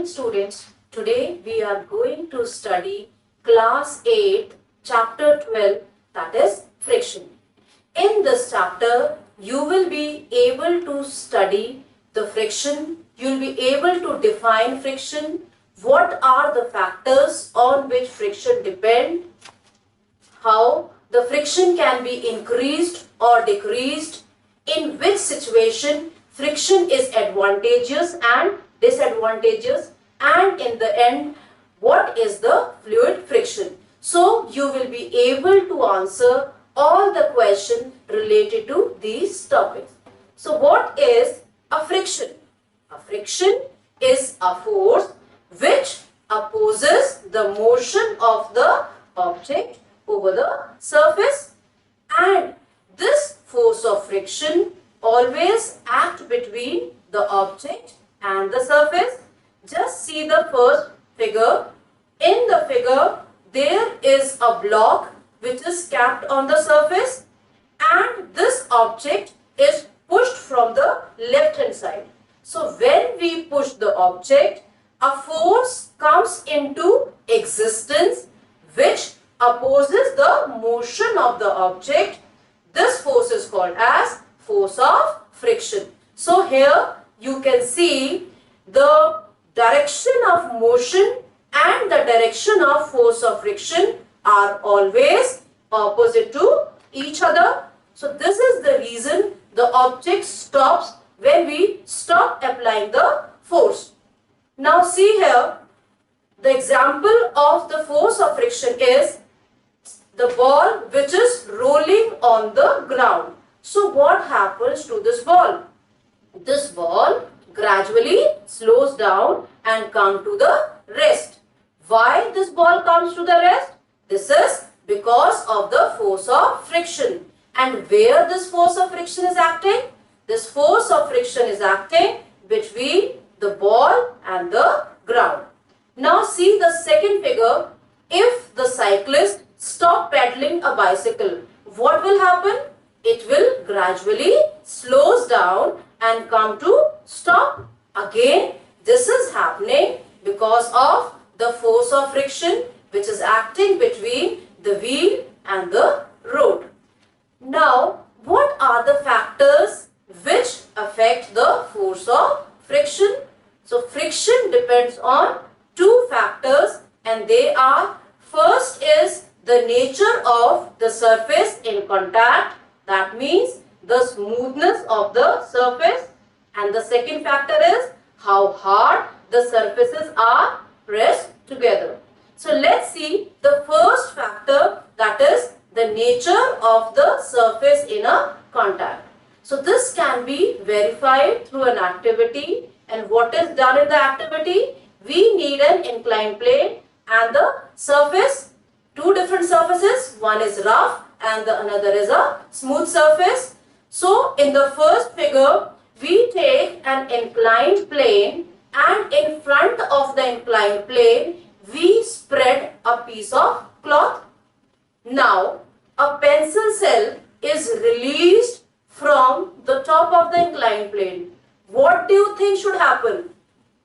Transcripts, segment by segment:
morning students. Today we are going to study class 8 chapter 12, that is friction. In this chapter you will be able to study the friction, you will be able to define friction, what are the factors on which friction depend, how the friction can be increased or decreased, in which situation friction is advantageous and disadvantageous, and in the end what is the fluid friction. So you will be able to answer all the questions related to these topics. So what is a friction? A friction is a force which opposes the motion of the object over the surface, and this force of friction always acts between the object and the surface. Just see the first figure. In the figure there is a block which is kept on the surface, and this object is pushed from the left hand side. So when we push the object, a force comes into existence which opposes the motion of the object. This force is called as force of friction. So here you can see the direction of motion and the direction of force of friction are always opposite to each other. So this is the reason the object stops when we stop applying the force. Now see here, the example of the force of friction is the ball which is rolling on the ground. So what happens to this ball? This ball gradually slows down and comes to the rest. Why this ball comes to the rest? This is because of the force of friction. And where this force of friction is acting? This force of friction is acting between the ball and the ground. Now see the second figure. If the cyclist stop pedaling a bicycle, what will happen? It will gradually slows down and come to stop. Again, this is happening because of the force of friction which is acting between the wheel and the road. Now, what are the factors which affect the force of friction? So, friction depends on two factors, and they are: first is the nature of the surface in contact, that means the smoothness of the surface, and the second factor is how hard the surfaces are pressed together. So let's see the first factor, that is the nature of the surface in a contact. So this can be verified through an activity, and what is done in the activity? We need an inclined plane and the surface, two different surfaces, one is rough and the another is a smooth surface. So in the first figure we take an inclined plane, and in front of the inclined plane we spread a piece of cloth. Now a pencil cell is released from the top of the inclined plane. What do you think should happen?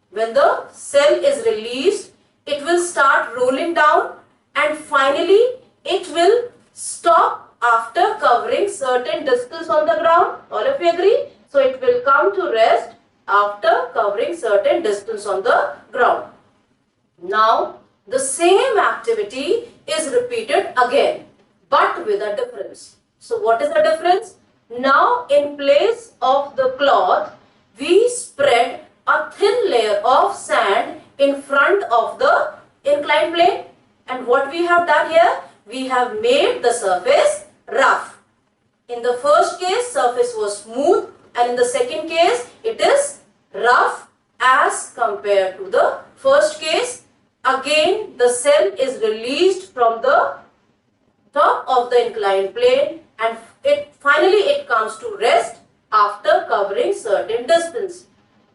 When the cell is released, it will start rolling down and finally it will stop after covering certain distance on the ground. All of you agree? So it will come to rest after covering certain distance on the ground. Now the same activity is repeated again, but with a difference. So what is the difference? Now in place of the cloth, we spread a thin layer of sand in front of the inclined plane. And what we have done here? We have made the surface rough. In the first case, surface was smooth, and in the second case, it is rough as compared to the first case. Again, the cell is released from the top of the inclined plane, and finally it comes to rest after covering certain distance.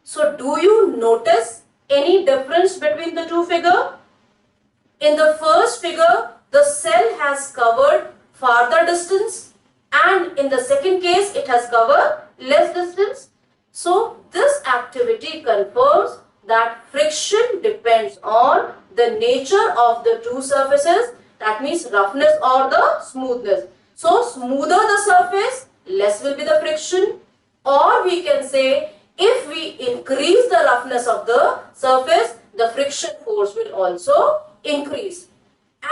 So do you notice any difference between the two figures? In the first figure, the cell has covered farther distance, and in the second case it has covered less distance. So this activity confirms that friction depends on the nature of the two surfaces, that means roughness or the smoothness. So smoother the surface, less will be the friction, or we can say if we increase the roughness of the surface, the friction force will also increase.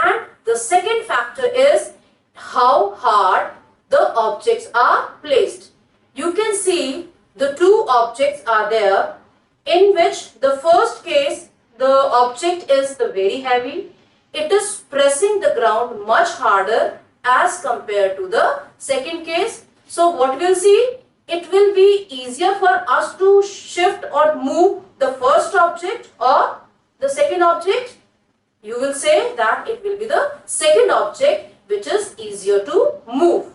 And the second factor is how hard the objects are placed. You can see the two objects are there, in which the first case the object is very heavy. It is pressing the ground much harder as compared to the second case. So what we'll see, it will be easier for us to shift or move the first object or the second object. You will say that it will be the second object which is easier to move.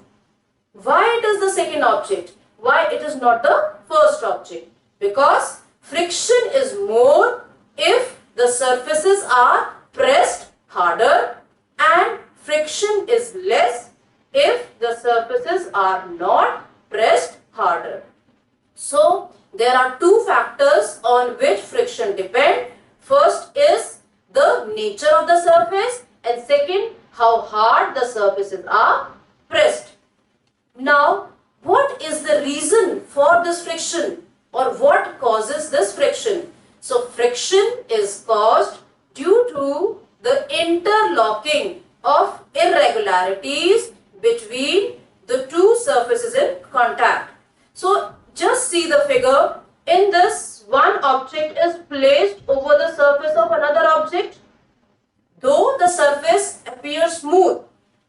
Why it is the second object? Why it is not the first object? Because friction is more if the surfaces are pressed harder, and friction is less if the surfaces are not pressed harder. So there are two factors on which friction depends. First is the nature of the surface, and second, how hard the surfaces are pressed. Now, what is the reason for this friction, or what causes this friction? So friction is caused due to the interlocking of irregularities between the two surfaces in contact. So just see the figure. In this, one object is placed over the surface of another object. Though the surface appears smooth,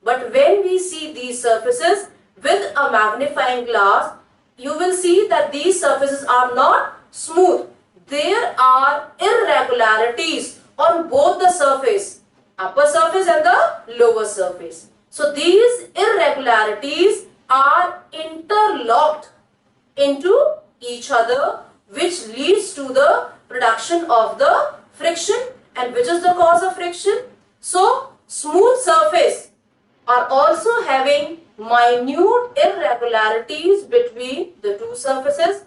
but when we see these surfaces with a magnifying glass, you will see that these surfaces are not smooth. There are irregularities on both the surface, upper surface and the lower surface. So these irregularities are interlocked into each other, which leads to the production of the friction. And which is the cause of friction? So smooth surface are also having minute irregularities between the two surfaces,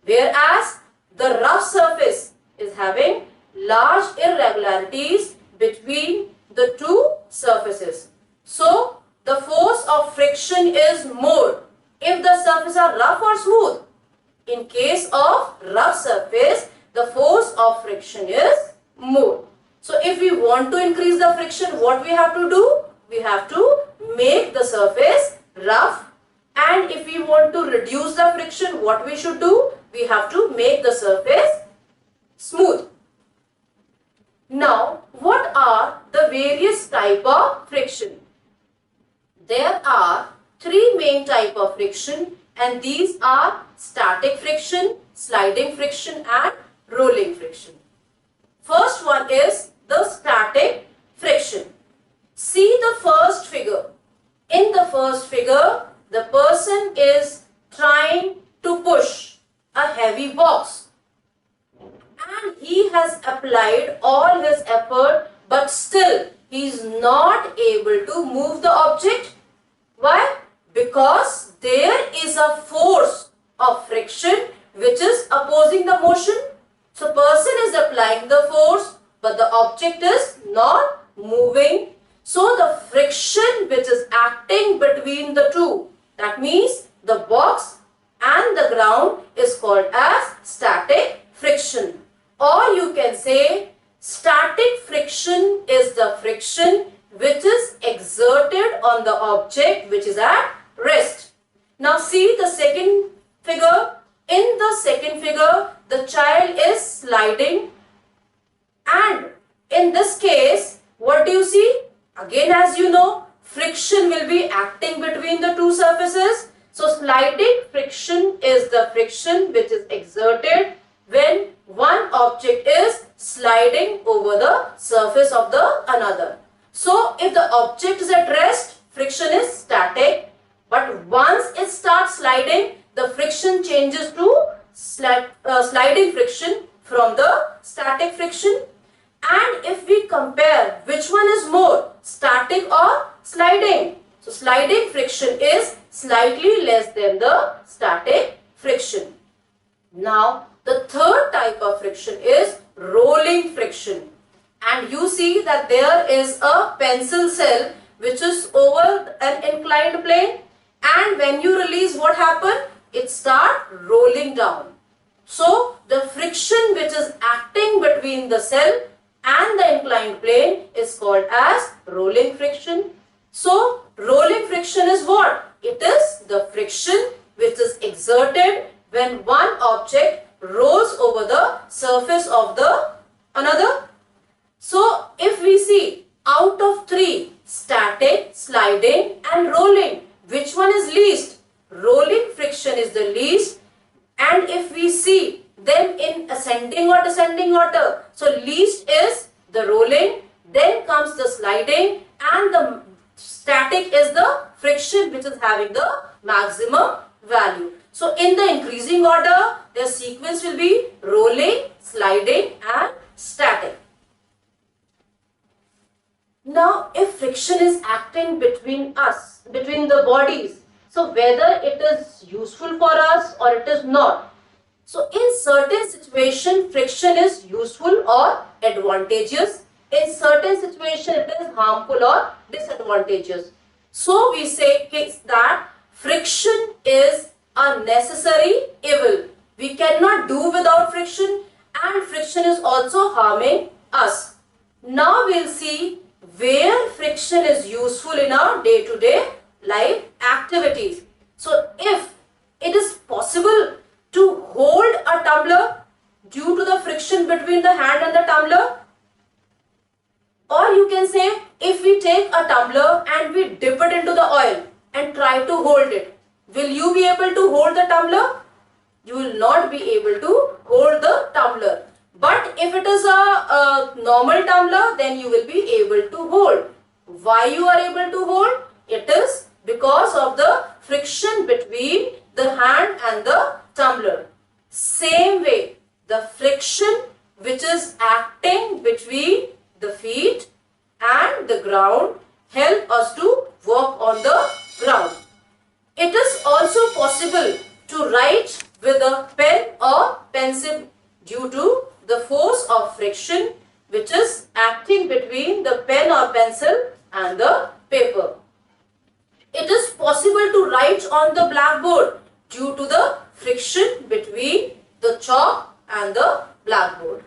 whereas the rough surface is having large irregularities between the two surfaces. So the force of friction is more if the surfaces are rough or smooth. In case of rough surface, the force of friction is more. So if we want to increase the friction, what we have to do? We have to make the surface rough. And if we want to reduce the friction, what we should do? We have to make the surface smooth. Now, what are the various types of friction? There are three main types of friction, and these are static friction, sliding friction and rolling friction. First one is the static friction. See the first figure. In the first figure, the person is trying to push a heavy box, and he has applied all his effort, but still he is not able to move the object. Why? Because there is a force of friction which is opposing the motion. So person is applying the force, but the object is not moving. So the friction which is acting between the two, that means the box and the ground, is called as static friction. Or you can say static friction is the friction which is exerted on the object which is at rest. Now see the second figure. In the second figure, the child is sliding, and in this case, what do you see? Again, as you know, friction will be acting between the two surfaces. So sliding friction is the friction which is exerted when one object is sliding over the surface of the another. So if the object is at rest, friction is static, but once it starts sliding, the friction changes to sliding friction from the static friction. And if we compare which one is more, static or sliding, so sliding friction is slightly less than the static friction. Now the third type of friction is rolling friction. And you see that there is a pencil cell which is over an inclined plane, and when you release, what happens? It starts rolling down. So the friction which is acting between the cell and the inclined plane is called as rolling friction. So rolling friction is what? It is the friction which is exerted when one object rolls over the surface of the another. So if we see out of three, static, sliding and rolling, which one is least? Rolling friction is the least. And if we see them in ascending or descending order, so least is the rolling, then comes the sliding, and the static is the friction which is having the maximum value. So in the increasing order, the sequence will be rolling, sliding and static. Now if friction is acting between us, between the bodies, so whether it is useful for us or it is not. So in certain situation, friction is useful or advantageous. In certain situation, it is harmful or disadvantageous. So we say that friction is a necessary evil. We cannot do without friction, and friction is also harming us. Now we'll see where friction is useful in our day-to-day life activities. So if it is possible to hold a tumbler due to the friction between the hand and the tumbler, or you can say if we take a tumbler and we dip it into the oil and try to hold it, will you be able to hold the tumbler? You will not be able to hold the tumbler. But if it is a normal tumbler, then you will be able to hold. Why you are able to hold? It is because of the friction between the hand and the tumbler. Same way, the friction which is acting between the feet and the ground help us to walk on the ground. It is also possible to write with a pen or pencil due to the force of friction which is acting between the pen or pencil and the paper. It is possible to write on the blackboard due to the friction between the chalk and the blackboard.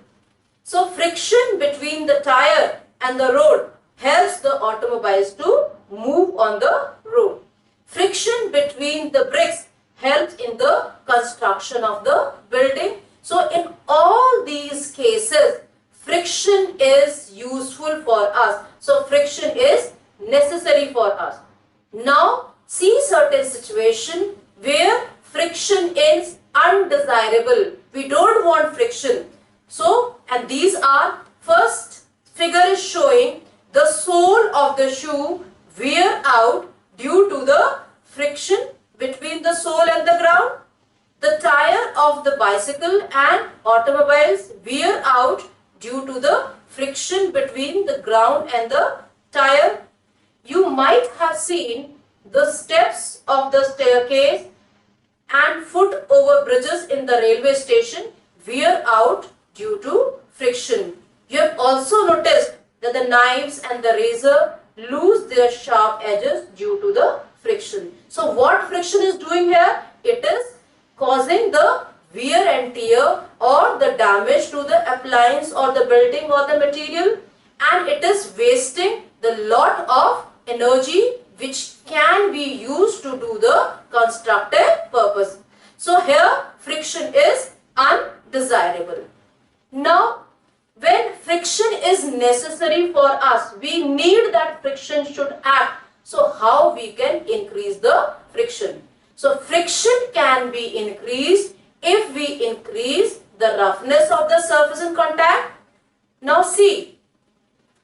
So friction between the tire and the road helps the automobiles to move on the road. Friction between the bricks helps in the construction of the building. So in all these cases, friction is useful for us. So friction is necessary for us. Now see certain situation where friction is undesirable. We don't want friction. So, and these are, first figure is showing the sole of the shoe wear out due to the friction between the sole and the ground. The tire of the bicycle and automobiles wear out due to the friction between the ground and the tire. You might have seen the steps of the staircase and foot over bridges in the railway station wear out due to friction. You have also noticed that the knives and the razor lose their sharp edges due to the friction. So what friction is doing here? It is causing the wear and tear or the damage to the appliance or the building or the material, and it is wasting the lot of energy which can be used to do the constructive purpose. So here friction is undesirable. Now when friction is necessary for us, we need that friction should act. So how we can increase the friction? So friction can be increased if we increase the roughness of the surface in contact. Now see,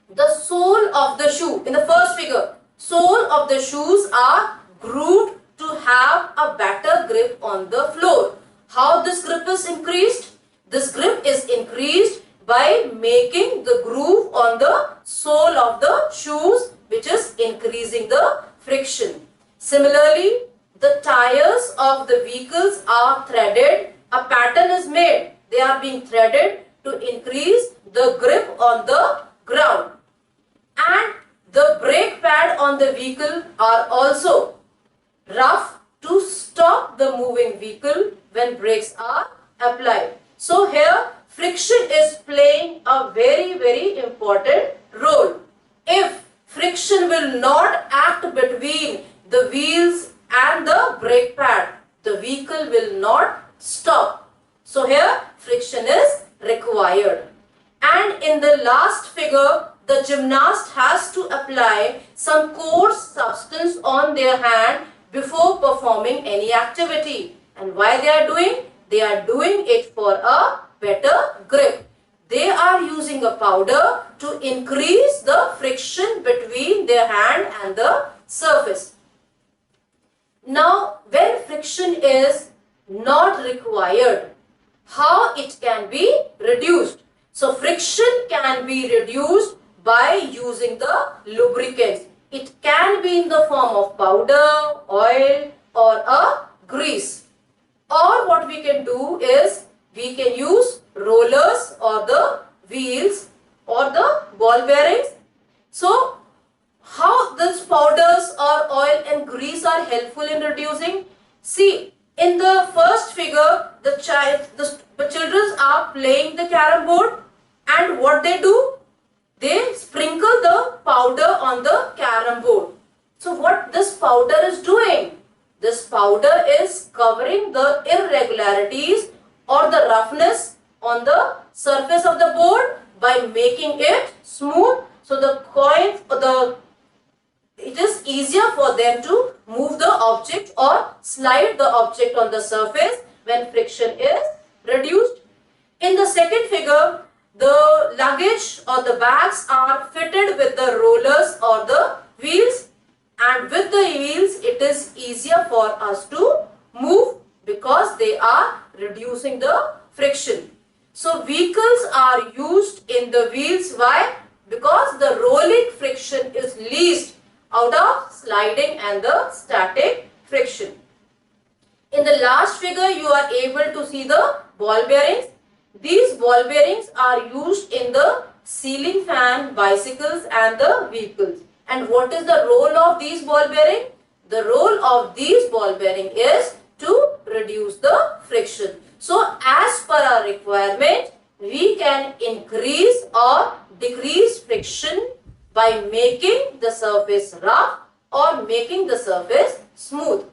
the sole of the shoe in the first figure, sole of the shoes are grooved to have a better grip on the floor. How this grip is increased? This grip is increased by making the groove on the sole of the shoes, which is increasing the friction. Similarly, the tires of the vehicles are threaded. A pattern is made. They are being threaded to increase the grip on the ground. And the brake pad on the vehicle are also rough to stop the moving vehicle when brakes are applied. So here friction is playing a very important role. If friction will not act between the wheels and the brake pad, the vehicle will not stop. So here friction is required. And in the last figure, the gymnast has to apply some coarse substance on their hand before performing any activity. And why they are doing? They are doing it for a better grip. They are using a powder to increase the friction between their hand and the surface. Now, when friction is not required, how it can be reduced? So, friction can be reduced by using the lubricants. It can be in the form of powder, oil or a grease. Or what we can do is we can use rollers or the wheels or the ball bearings. So, how these powders or oil and grease are helpful in reducing? See, in the first figure, the children are playing the carom board, and what they do? They sprinkle the powder on the carom board. So what this powder is doing? This powder is covering the irregularities or the roughness on the surface of the board by making it smooth. So the coins or it is easier for them to move the object or slide the object on the surface when friction is reduced. In the second figure, the luggage or the bags are fitted with the rollers or the wheels, and with the wheels it is easier for us to move because they are reducing the friction. So vehicles are used in the wheels. Why? Because the rolling friction is least out of sliding and the static friction. In the last figure, you are able to see the ball bearings. These ball bearings are used in the ceiling fan, bicycles and the vehicles. And what is the role of these ball bearings? The role of these ball bearings is to reduce the friction. So as per our requirement, we can increase or decrease friction by making the surface rough or making the surface smooth.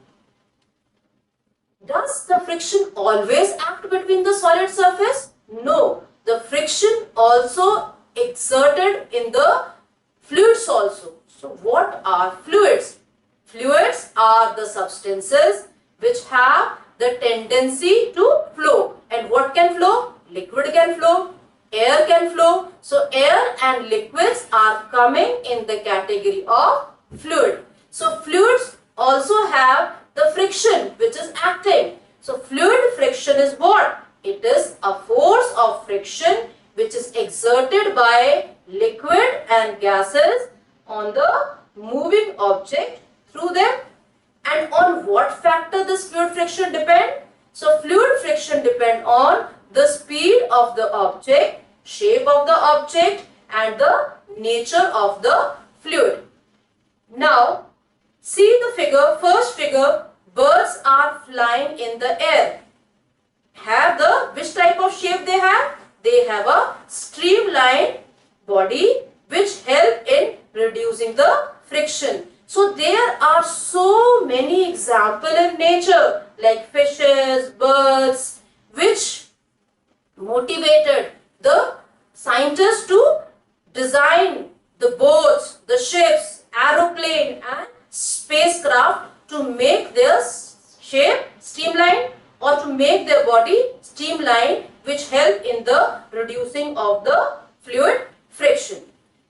Does the friction always act between the solid surface? No. The friction also exerted in the fluids also. So what are fluids? Fluids are the substances which have the tendency to flow. And what can flow? Liquid can flow, air can flow. So air and liquids are coming in the category of fluid. So fluids also have the friction which is acting. So fluid friction is what? It is a force of friction which is exerted by liquid and gases on the moving object through them. And on what factor this fluid friction depend? So fluid friction depend on the speed of the object, shape of the object and the nature of the fluid. Now see the figure, first figure, birds are flying in the air. Have the, which type of shape they have? They have a streamlined body which help in reducing the friction. So there are so many examples in nature like fishes, birds, which motivated the scientists to design the boats, the ships, aeroplane and spacecraft to make their shape streamlined or to make their body streamlined, which help in the reducing of the fluid friction.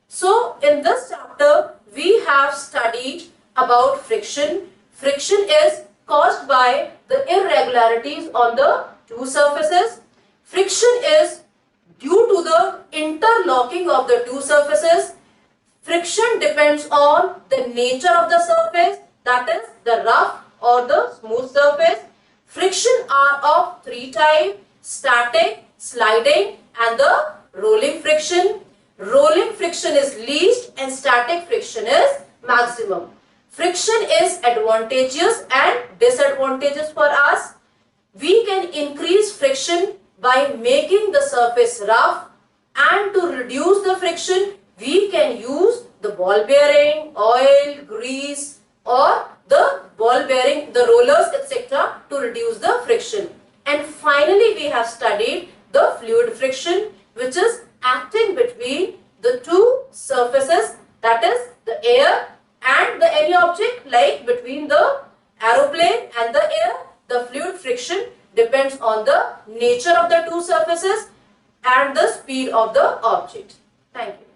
So in this chapter we have studied about friction. Friction is caused by the irregularities on the two surfaces. Friction is due to the interlocking of the two surfaces. Friction depends on the nature of the surface, that is the rough or the smooth surface. Friction are of three types: static, sliding and the rolling friction. Rolling friction is least and static friction is maximum. Friction is advantageous and disadvantageous for us. We can increase friction by making the surface rough, and to reduce the friction we can use the ball bearing, oil, grease or the ball bearing, the rollers etc. to reduce the friction. And finally we have studied the fluid friction, which is acting between the two surfaces, that is the air and the any object, like between the aeroplane and the air. The fluid friction depends on the nature of the two surfaces and the speed of the object. Thank you.